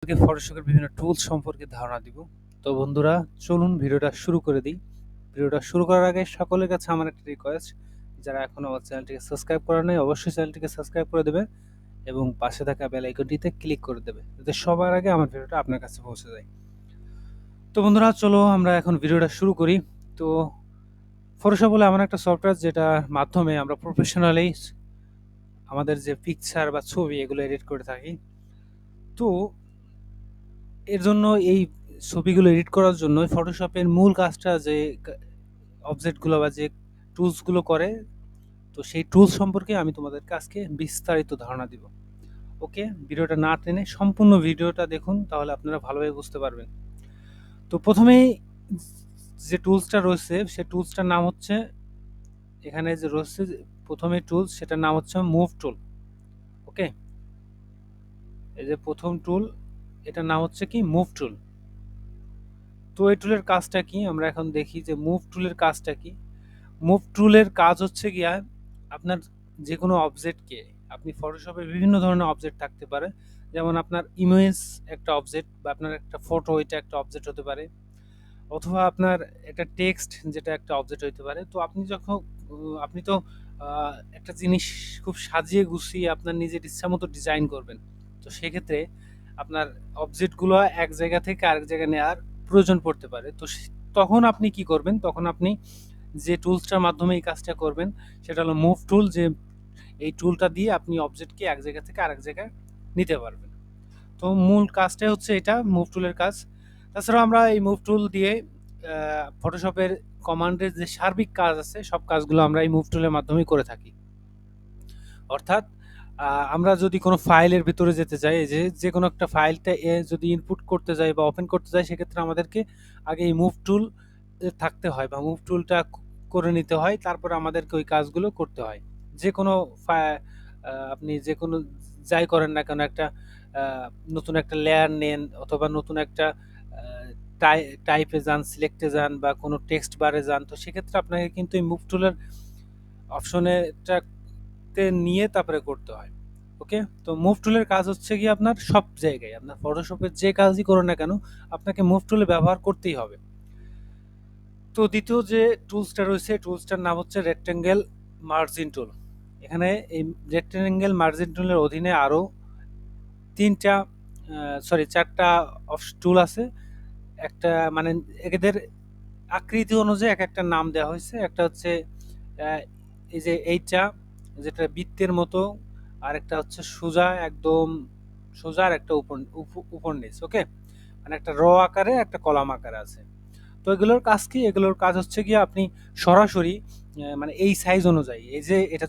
ফটোশপের বিভিন্ন টুলস সম্পর্কে ধারণা দিব। তো বন্ধুরা, চলুন ভিডিওটা শুরু করে দিই। ভিডিওটা শুরু করার আগে সকলের কাছে আমার একটা রিকোয়েস্ট, যারা এখনো আমার চ্যানেলটিকে সাবস্ক্রাইব করা নাই অবশ্যই চ্যানেলটিকে সাবস্ক্রাইব করে দেবে এবং পাশে থাকা বেল আইকনটিতে ক্লিক করে দেবে যাতে সবার আগে আমার ভিডিওটা আপনার কাছে পৌঁছে যায়। তো বন্ধুরা, চলো আমরা এখন ভিডিওটা শুরু করি। তো ফটোশপ হলো এমন একটা সফটওয়্যার যেটার মাধ্যমে আমরা প্রফেশনালি আমাদের যে পিকচার বা ছবি এগুলো এডিট করে থাকি। তো এর জন্য এই ছবিগুলো এডিট করার জন্য ফটোশপের মূল কাজটা যে অবজেক্টগুলো বা যে টুলসগুলো করে, তো সেই টুলস সম্পর্কে আমি তোমাদেরকে আজকে বিস্তারিত ধারণা দিব। ওকে, ভিডিওটা না টেনে সম্পূর্ণ ভিডিওটা দেখুন, তাহলে আপনারা ভালোভাবে বুঝতে পারবেন। তো প্রথমেই যে টুলসটা রয়েছে সে টুলসটার নাম হচ্ছে, এখানে যে রয়েছে প্রথমে টুলস সেটার নাম হচ্ছে মুভ টুল। ওকে, এই যে প্রথম টুল, এটার নাম হচ্ছে কি মুভ টুল। তো এই টুলের কাজটা কি আমরা এখন দেখি যে মুভ টুলের কাজটা কি। মুভ টুলের কাজ হচ্ছে গিয়া আপনার যে কোনো অবজেক্টকে, আপনি ফটোশপে বিভিন্ন ধরনের অবজেক্ট থাকতে পারে, যেমন আপনার ইমেজ একটা অবজেক্ট বা আপনার একটা ফটো, এটা একটা অবজেক্ট হতে পারে, অথবা আপনার একটা টেক্সট যেটা একটা অবজেক্ট হতে পারে। তো আপনি যখন আপনি তো একটা জিনিস খুব সাজিয়ে গুছিয়ে আপনার নিজের ইচ্ছা মতো ডিজাইন করবেন। তো সেক্ষেত্রে আপনার অবজেক্টগুলো এক জায়গা থেকে আরেক জায়গায় নেওয়ার প্রয়োজন পড়তে পারে। তো তখন আপনি কি করবেন, তখন আপনি যে টুলসটার মাধ্যমে এই কাজটা করবেন সেটা হলো মুভ টুল। যে এই টুলটা দিয়ে আপনি অবজেক্টকে এক জায়গা থেকে আরেক জায়গায় নিতে পারবেন। তো মূল কাজটাই হচ্ছে এটা মুভ টুলের কাজ। তাছাড়াও আমরা এই মুভ টুল দিয়ে ফটোশপের কমান্ডের যে সার্বিক কাজ আছে সব কাজগুলো আমরা এই মুভ টুলের মাধ্যমেই করে থাকি। অর্থাৎ আমরা যদি কোনো ফাইলের ভিতরে যেতে চাই, যে কোনো একটা ফাইলটা যদি ইনপুট করতে যাই বা ওপেন করতে যাই, সেক্ষেত্রে আমাদেরকে আগে এই মুভ টুল থাকতে হয় বা মুভ টুলটা করে নিতে হয়, তারপরে আমাদেরকে ওই কাজগুলো করতে হয়। যে কোনো আপনি যে কোনো যাই করেন না কেন, একটা নতুন একটা লেয়ার নেন অথবা নতুন একটা টাইপে যান, সিলেক্টে যান বা কোনো টেক্সট বারে যান, তো সেক্ষেত্রে আপনাকে কিন্তু এই মুভ টুলের অপশনেটা নিয়ে তারপরে করতে হয়। ওকে, তো মুভ টুলের কাজ হচ্ছে কি আপনার সব জায়গায়, আপনার ফটোশপের যে কাজই করুন না কেন আপনাকে মুভ টুলে ব্যবহার করতেই হবে। তো দ্বিতীয় যে টুলসটা রয়েছে, টুলসটার নাম হচ্ছে রেক্টেঙ্গেল মার্জিন টুল। এখানে এই রেক্টেঙ্গেল মার্জিন টুলের অধীনে আরও চারটা টুল আছে। একটা মানে এদের আকৃতি অনুযায়ী এক একটা নাম দেওয়া হয়েছে। একটা হচ্ছে এই যে এইটা, যেটা বৃত্তের মতো, আর একটা হচ্ছে সোজা, একদম সোজা, আর একটা উপর নিচ। ওকে, মানে একটা আকারে একটা কলাম আকারে আছে। তো এগুলোর কাজ কি, এগুলোর কাজ হচ্ছে গিয়ে আপনি সরাসরি মানে এই সাইজ অনুযায়ী, এই যে এটা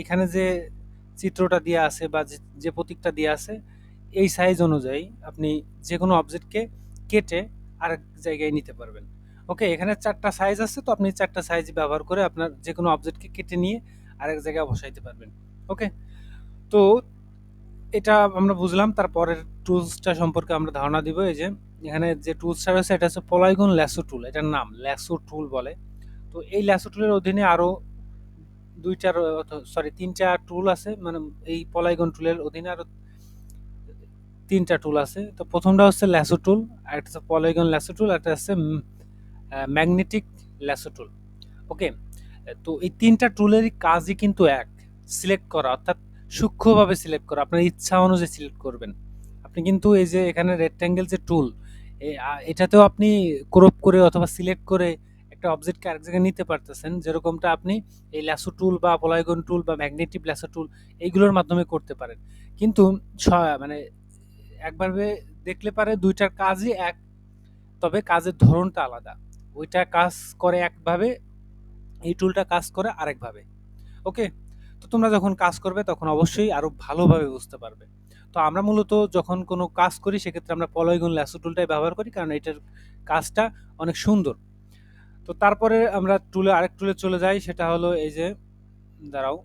এখানে যে চিত্রটা দিয়ে আছে বা যে প্রতীকটা দিয়ে আছে, এই সাইজ অনুযায়ী আপনি যে কোনো অবজেক্টকে কেটে আরেক জায়গায় নিতে পারবেন। ওকে, এখানে চারটা সাইজ আছে, তো আপনি চারটা সাইজ ব্যবহার করে আপনার যে কোনো অবজেক্টকে কেটে নিয়ে আরেক জায়গায় বসাইতে পারবেন। ওকে, তো এটা আমরা বুঝলাম। তারপরের টুলসটা সম্পর্কে আমরা ধারণা দিব। এই যে এখানে যে টুলসটা রয়েছে এটা হচ্ছে পলাইগন ল্যাসো টুল, এটার নাম ল্যাসো টুল বলে। তো এই ল্যাসো টুলের অধীনে আরো তিনটা টুল আছে, মানে এই পলাইগন টুলের অধীনে আরো তিনটা টুল আছে। তো প্রথমটা হচ্ছে ল্যাসো টুল, একটা হচ্ছে পলাইগন ল্যাসো টুল, একটা হচ্ছে ম্যাগনেটিক ল্যাসো টুল। ওকে, তো এই তিনটা টুলেরই কাজই কিন্তু এক, সিলেক্ট করা, অর্থাৎ সূক্ষ্মভাবে সিলেক্ট করা, আপনার ইচ্ছা অনুযায়ী সিলেক্ট করবেন। আপনি কিন্তু এই যে এখানে রেক্ট্যাঙ্গেল যে টুল, এটাতেও আপনি ক্রপ করে অথবা সিলেক্ট করে একটা অবজেক্টকে আরেক জায়গায় নিতে পারতেছেন, যেরকমটা আপনি এই ল্যাসো টুল বা পলাইগন টুল বা ম্যাগনেটিক ল্যাসো টুল এইগুলোর মাধ্যমে করতে পারেন। কিন্তু মানে একভাবে দেখলে পারে দুইটার কাজই এক, তবে কাজের ধরনটা আলাদা। ওইটা কাজ করে একভাবে, এই টুলটা কাজ করে আরেকভাবে। ওকে, তো তোমরা যখন কাজ করবে তখন অবশ্যই আরো ভালোভাবে বুঝতে পারবে। তো আমরা মূলত যখন কোনো কাজ করি সেক্ষেত্রে আমরা পলিগন ল্যাসো টুলটাই ব্যবহার করি, কারণ এটার কাজটা অনেক সুন্দর। তো তারপরে আমরা আরেক টুলে চলে যাই, সেটা হলো এই যে, দাঁড়াও,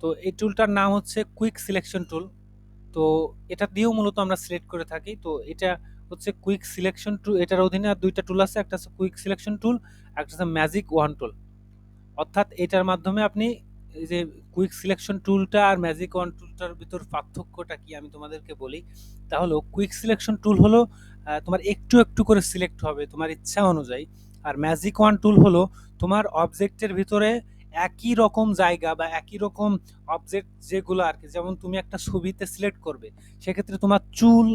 তো এই টুলটার নাম হচ্ছে কুইক সিলেকশন টুল। তো এটা দিয়েও মূলত আমরা সিলেক্ট করে থাকি। তো এটা হচ্ছে কুইক সিলেকশন টুল, এটার অধীনে আর দুইটা টুল আছে, একটা হচ্ছে কুইক সিলেকশন টুল, একটা হচ্ছে ম্যাজিক ওয়ান টুল। অর্থাৎ এটার মাধ্যমে আপনি এই যে কুইক সিলেকশন টুলটা আর ম্যাজিক ওয়ান টুলটার ভিতর পার্থক্যটা কি আমি তোমাদেরকে বলি। তাহলে কুইক সিলেকশন টুল হলো তোমার একটু একটু করে সিলেক্ট হবে তোমার ইচ্ছা অনুযায়ী। আর ম্যাজিক ওয়ান টুল হলো তোমার অবজেক্টের ভিতরে একই রকম জায়গা বা একই রকম অবজেক্ট যেগুলো আর কি, যেমন তুমি একটা ছবিতে সিলেক্ট করবে, সেক্ষেত্রে তোমার চুল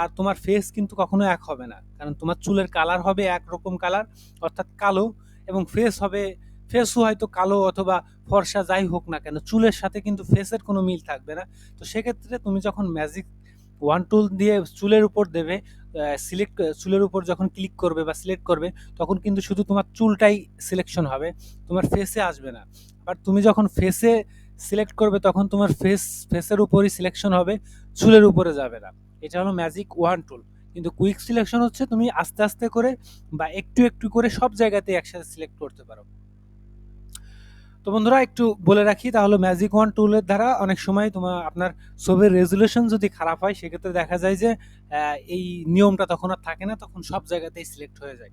আর তোমার ফেস কিন্তু কখনো এক হবে না, কারণ তোমার চুলের কালার হবে একরকম কালার অর্থাৎ কালো, এবং ফেস হবে, ফেসও হয়তো কালো অথবা ফর্সা যাই হোক না কেন, চুলের সাথে কিন্তু ফেসের কোনো মিল থাকবে না। তো সেক্ষেত্রে তুমি যখন ম্যাজিক ওয়ান টুল দিয়ে চুলের উপর দেবে, সিলেক্ট চুলের উপর যখন ক্লিক করবে বা সিলেক্ট করবে, তখন কিন্তু শুধু তোমার চুলটাই সিলেকশন হবে, তোমার ফেসে আসবে না। আবার তুমি যখন ফেসে সিলেক্ট করবে তখন তোমার ফেসের উপরই সিলেকশন হবে, চুলের উপরে যাবে না। এটা হলো ম্যাজিক ওয়ান টুল। কিন্তু কুইক সিলেকশন হচ্ছে তুমি আস্তে আস্তে করে বা একটু একটু করে সব জায়গাতে একসাথে সিলেক্ট করতে পারো। তো বন্ধুরা একটু বলে রাখি, তাহলে ম্যাজিক ওয়ান টুলের দ্বারা অনেক সময় তোমার আপনার ছবির রেজুলেশন যদি খারাপ হয়, সেক্ষেত্রে দেখা যায় যে এই নিয়মটা তখন আর থাকে না, তখন সব জায়গাতেই সিলেক্ট হয়ে যায়।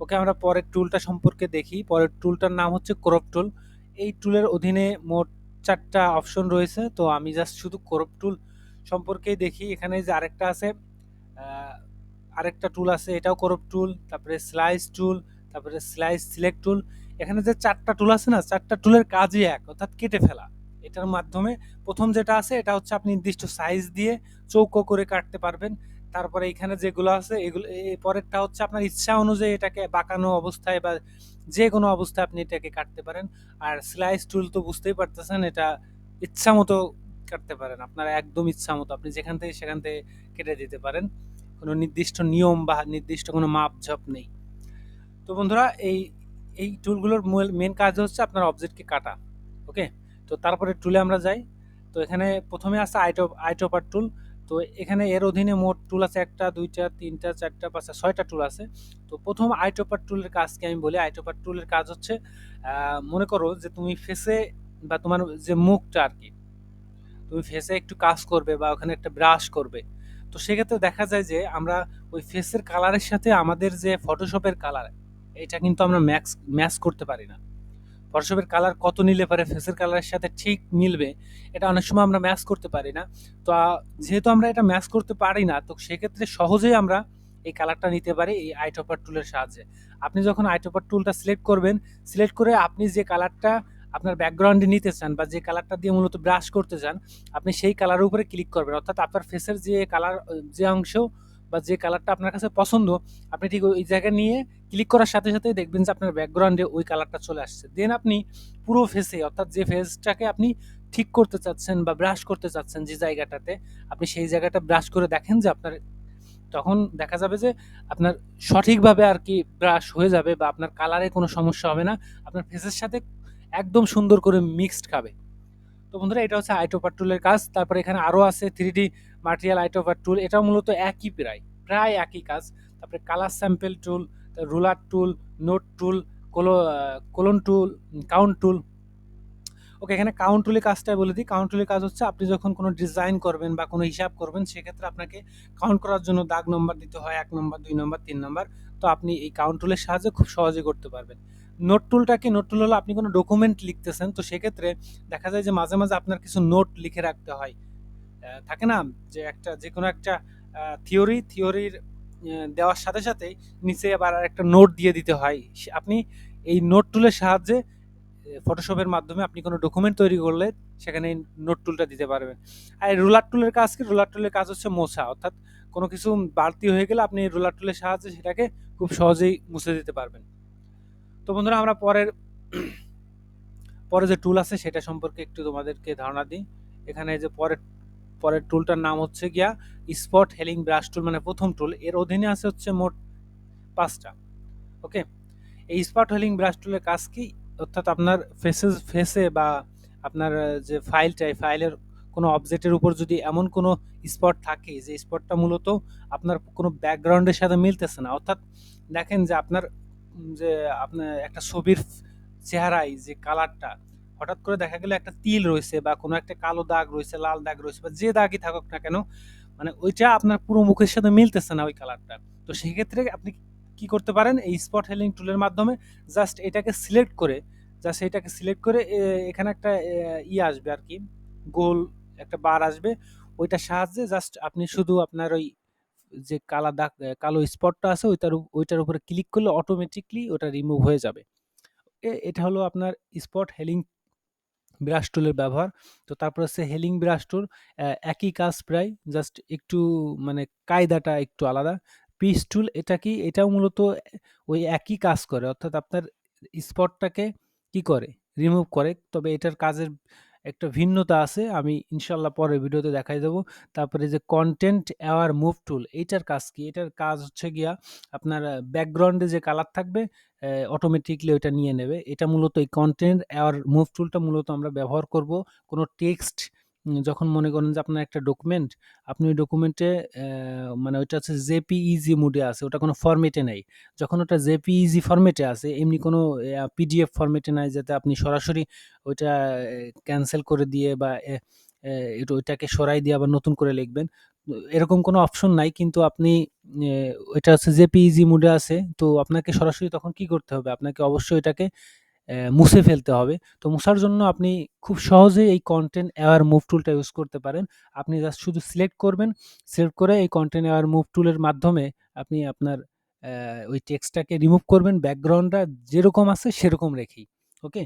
ওকে, আমরা পরের টুলটা সম্পর্কে দেখি। পরের টুলটার নাম হচ্ছে ক্রপ টুল। এই টুলের অধীনে মোট 4টা অপশন রয়েছে, তো আমি জাস্ট শুধু ক্রপ টুল সম্পর্কেই দেখি। এখানে যে আরেকটা আছে, আরেকটা টুল আছে, এটাও ক্রপ টুল, তারপরে স্লাইস টুল, তারপরে স্লাইস সিলেক্ট টুল। এখানে যে 4টা টুল আছে না, 4টা টুলের কাজই এক, অর্থাৎ কেটে ফেলা। এটার মাধ্যমে প্রথম যেটা আছে এটা হচ্ছে আপনি নির্দিষ্ট সাইজ দিয়ে চৌকো করে কাটতে পারবেন। তারপরে এখানে যেগুলো আছে এগুলো, এই পরেরটা হচ্ছে আপনার ইচ্ছা অনুযায়ী এটাকে বাঁকানো অবস্থায় বা যে কোনো অবস্থায় আপনি এটাকে কাটতে পারেন। আর স্লাইস টুল তো বুঝতেই পারতেছেন, এটা ইচ্ছা মতো কাটতে পারেন, আপনার একদম ইচ্ছা মতো আপনি যেখান থেকে সেখান থেকে কেটে দিতে পারেন, কোনো নির্দিষ্ট নিয়ম বা নির্দিষ্ট কোনো মাপঝোপ নেই। তো বন্ধুরা এই এই টুলগুলোর মেন কাজ হচ্ছে আপনার অবজেক্টকে কাটা। ওকে, তো তারপরে টুলে আমরা যাই। তো এখানে প্রথমে আছে আইটোপার টুল। তো এখানে এর অধীনে মোট টুল আছে 1টা 2টা 3টা 4টা 5টা 6টা টুল আছে। তো প্রথম আইটোপার টুলের কাজ কি আমি বলি। আইটোপার টুলের কাজ হচ্ছে মনে করো যে তুমি ফেসে বা তোমার যে মুখটা আর কি, তুমি ফেসে একটু কাজ করবে বা ওখানে একটা ব্রাশ করবে। তো সেক্ষেত্রে দেখা যায় যে আমরা ওই ফেসের কালারের সাথে আমাদের যে ফটোশপের কালার, এটা কিন্তু আমরা ম্যাচ করতে পারি না। ফটোশপের কালার কত নিলে পারে ফেসের কালারের সাথে ঠিক মিলবে, এটা অনেক সময় আমরা ম্যাচ করতে পারি না। তো যেহেতু আমরা এটা ম্যাচ করতে পারি না, তো সেক্ষেত্রে সহজেই আমরা এই কালারটা নিতে পারি এই আইটোপার টুলের সাহায্যে। আপনি যখন আইটোপার টুলটা সিলেক্ট করবেন, সিলেক্ট করে আপনি যে কালারটা আপনার ব্যাকগ্রাউন্ডে নিতে চান বা যে কালারটা দিয়ে মূলত ব্রাশ করতে চান, আপনি সেই কালারের উপরে ক্লিক করবেন। অর্থাৎ আপনার ফেসের যে কালার, যে অংশ বা যে কালারটা আপনার কাছে পছন্দ, আপনি ঠিক ওই জায়গায় নিয়ে ক্লিক করার সাথে সাথেই দেখবেন যে আপনার ব্যাকগ্রাউন্ডে ওই কালারটা চলে আসছে। দেন আপনি পুরো ফেসে, অর্থাৎ যে ফেসটাকে আপনি ঠিক করতে চাচ্ছেন বা ব্রাশ করতে চাচ্ছেন যে জায়গাটাতে, আপনি সেই জায়গাটা ব্রাশ করে দেখেন যে আপনার, তখন দেখা যাবে যে আপনার সঠিকভাবে আর কি ব্রাশ হয়ে যাবে বা আপনার কালারে কোনো সমস্যা হবে না, আপনার ফেসের সাথে একদম সুন্দর করে মিক্সড খাবে। তো বন্ধুরা এটা হচ্ছে আইটোপার টুলের কাজ। তারপরে এখানে আরও আছে 3D মার্টিয়াল আইটোপার টুল, এটাও মূলত একই, প্রায় একই কাজ। তারপরে কালার স্যাম্পল টুল, রুলার টুল, নোট টুল, কোলন টুল, কাউন্ট টুল। ওকে, এখানে কাউন্ট টুলের কাজটা বলে দিই। কাউন্ট টুলের কাজ হচ্ছে আপনি যখন কোনো ডিজাইন করবেন বা কোনো হিসাব করবেন, সেক্ষেত্রে আপনাকে কাউন্ট করার জন্য দাগ নম্বর দিতে হয়, 1 নম্বর 2 নম্বর 3 নম্বর। তো আপনি এই কাউন্ট টুলের সাহায্যে খুব সহজে করতে পারবেন। নোট টুলটা কি? নোট টুল হলো আপনি কোনো ডকুমেন্ট লিখতেছেন, তো সেক্ষেত্রে দেখা যায় যে মাঝে মাঝে আপনার কিছু নোট লিখে রাখতে হয়। থাকে না যে একটা যে কোনো একটা থিওরির দেওয়ার সাথে সাথেই নিচে আবার একটা নোট দিয়ে দিতে হয়। আপনি এই নোট টুলের সাহায্যে ফটোশপের মাধ্যমে আপনি কোনো ডকুমেন্ট তৈরি করলে সেখানে নোট টুলটা দিতে পারবেন। আর রুলার টুলের কাজ কি? রুলার টুলের কাজ হচ্ছে মোছা, অর্থাৎ কোনো কিছু বাড়তি হয়ে গেলে আপনি রুলার টুলের সাহায্যে সেটাকে খুব সহজেই মুছে দিতে পারবেন। তো বন্ধুরা আমরা পরে যে টুল আছে সেটা সম্পর্কে একটু তোমাদেরকে ধারণা দিই। এখানে যে পরের পরের টুলটার নাম হচ্ছে গিয়া স্পট হেলিং ব্রাশ টুল, মানে প্রথম টুল। এর অধীনে আছে হচ্ছে মোট 5টা। ওকে, এই স্পট হেলিং ব্রাশ টুলের কাজ কি? অর্থাৎ আপনার ফেসে বা আপনার যে ফাইলটা, এই ফাইলের কোনো অবজেক্টের উপর যদি এমন কোনো স্পট থাকে যে স্পটটা মূলত আপনার কোনো ব্যাকগ্রাউন্ডের সাথে মিলতেছে না, অর্থাৎ দেখেন যে আপনার যে আপনার একটা ছবির চেহারায় যে কালারটা, হঠাৎ করে দেখা গেল একটা তিল রয়েছে বা কোনো একটা কালো দাগ রয়েছে, লাল দাগ রয়েছে বা যে দাগই থাকুক না কেন, মানে ওইটা আপনার পুরো মুখের সাথে মিলতেছে না ওই কালারটা। তো সেক্ষেত্রে আপনি কি করতে পারেন? এই স্পট হেলিং টুলের মাধ্যমে জাস্ট এটাকে সিলেক্ট করে জাস্ট এটাকে সিলেক্ট করে এখানে একটা আসবে আর কি, গোল একটা বার আসবে, ওইটার সাহায্যে জাস্ট আপনি শুধু আপনার ওই যে কালা দাগ কালো স্পটটা আছে ওইটার উপরে ক্লিক করলে অটোমেটিকলি ওটা রিমুভ হয়ে যাবে। এটা হলো আপনার স্পট হেলিং ব্রাশ টুলের ব্যবহার। তো তারপর হচ্ছে হেলিং ব্রাশ টুল, একই কাজ প্রায়, জাস্ট একটু মানে কায়দাটা একটু আলাদা। পিচ টুল এটা কি, এটাও মূলত ওই একই কাজ করে, অর্থাৎ আপনার স্পটটাকে কি করে, রিমুভ করে, তবে এটার কাজের একটা ভিন্নতা আছে, আমি ইনশাল্লাহ পরের ভিডিওতে দেখাই দেবো। তারপরে যে কন্টেন্ট অ্যাওয়ার মুভ টুল, এইটার কাজ কি, এটার কাজ হচ্ছে গিয়া আপনার ব্যাকগ্রাউন্ডে যে কালার থাকবে অটোমেটিকলি ওইটা নিয়ে নেবে। এটা মূলত এই কন্টেন্ট আর মুভ টুলটা মূলত আমরা ব্যবহার করব কোনো টেক্সট যখন মনে করেন যে আপনার একটা ডকুমেন্ট, আপনি ওই ডকুমেন্টে মানে ওইটা হচ্ছে জেপিইজি মোডে আছে, ওটা কোনো ফরম্যাটে নেই। যখন ওটা জেপিইজি ফরম্যাটে আছে, এমনি কোনো পিডিএফ ফরম্যাটে নাই যাতে আপনি সরাসরি ওইটা ক্যান্সেল করে দিয়ে বা ওইটাকে সরাই দিয়ে আবার নতুন করে লিখবেন, এরকম কোনো অপশন নাই। কিন্তু আপনি ওইটা হচ্ছে জেপিইজি মোডে আছে, তো আপনাকে সরাসরি তখন কি করতে হবে, আপনাকে অবশ্যই এটাকে মুছে ফেলতে হবে। তো মুছার জন্য আপনি খুব সহজেই এই কন্টেন্ট অ্যাওয়ার মুভ টুলটা ইউজ করতে পারেন। আপনি জাস্ট শুধু সিলেক্ট করবেন, সিলেক্ট করে এই কন্টেন্ট অ্যাওয়ার মুভ টুলের মাধ্যমে আপনি আপনার ওই টেক্সটটাকে রিমুভ করবেন, ব্যাকগ্রাউন্ডটা যেরকম আছে সেরকম রেখেই। ওকে?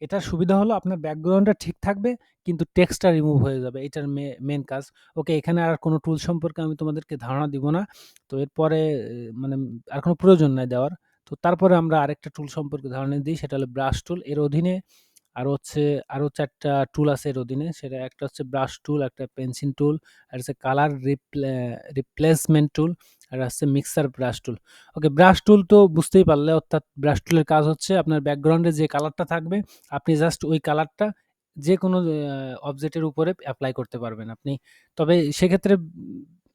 এটার সুবিধা হলো আপনার ব্যাকগ্রাউন্ডটা ঠিক থাকবে কিন্তু টেক্সটটা রিমুভ হয়ে যাবে। এটার মেইন কাজ। ওকে, এখানে আর কোনো টুল সম্পর্কে আমি তোমাদেরকে ধারণা দিব না। তো এরপরে মানে আর কোনো প্রয়োজন নাই দেওয়ার। তো তারপরে আমরা আরেকটা টুল সম্পর্কে ধারণা দিই, সেটা হলো ব্রাশ টুল। এর অধীনে আরো ৪ টা টুল আছে এর অধীনে। সেটা একটা হচ্ছে ব্রাশ টুল, একটা পেন্সিল টুল, আর হচ্ছে কালার রিপ্লেসমেন্ট টুল, আর হচ্ছে মিক্সার ব্রাশ টুল। ওকে, ব্রাশ টুল তো বুঝতেই পারলে, অর্থাৎ ব্রাশ টুলের কাজ হচ্ছে আপনার ব্যাকগ্রাউন্ডে যে কালারটা থাকবে, আপনি জাস্ট ওই কালারটা যেকোনো অবজেক্টের উপরে এপ্লাই করতে পারবেন আপনি। তবে সেক্ষেত্রে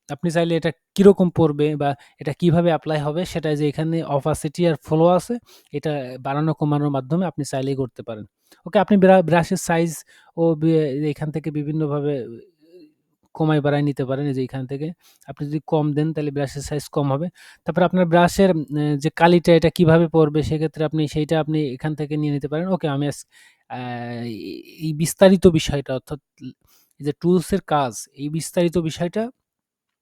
আপনি চাইলে এটা কিরকম পড়বে বা এটা কিভাবে এপ্লাই হবে সেটা যে এখানে অপাসিটি আর ফ্লো আছে, এটা বাড়ানো কমানোর মাধ্যমে আপনি চাইলেই করতে পারেন। ওকে, আপনি ব্রাশের সাইজ ও এখান থেকে বিভিন্নভাবে কমায় বাড়ায় নিতে পারেন। এই যে এখান থেকে আপনি যদি কম দেন তাহলে ব্রাশের সাইজ কম হবে। তারপরে আপনার ব্রাশের যে কালিটা এটা কিভাবে পড়বে সেক্ষেত্রে সেইটা আপনি এখান থেকে নিয়ে নিতে পারেন। ওকে, আমি এই বিস্তারিত বিষয়টা, অর্থাৎ এই যে টুলস এর কাজ, এই বিস্তারিত বিষয়টা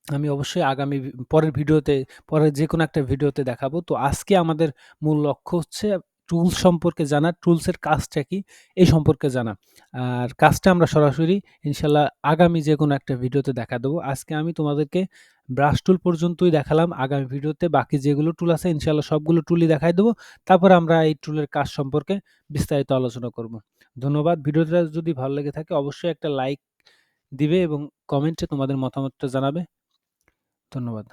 আমি অবশ্যই আগামী পরের ভিডিওতে, পরের যেকোনো একটা ভিডিওতে দেখাবো। তো আজকে আমাদের মূল লক্ষ্য হচ্ছে টুলস সম্পর্কে জানা, টুলসের কাজটা কি এই সম্পর্কে জানা। আর কাজটা আমরা সরাসরি ইনশাল্লাহ আগামী যেকোনো একটা ভিডিওতে দেখা দেবো। আজকে আমি তোমাদেরকে ব্রাশ টুল পর্যন্তই দেখালাম। আগামী ভিডিওতে বাকি যেগুলো টুল আছে ইনশাল্লাহ সবগুলো টুলই দেখাই দেবো। তারপর আমরা এই টুলের কাজ সম্পর্কে বিস্তারিত আলোচনা করব। ধন্যবাদ। ভিডিওটা যদি ভালো লেগে থাকে অবশ্যই একটা লাইক দিবে এবং কমেন্টে তোমাদের মতামতটা জানাবে। ধন্যবাদ।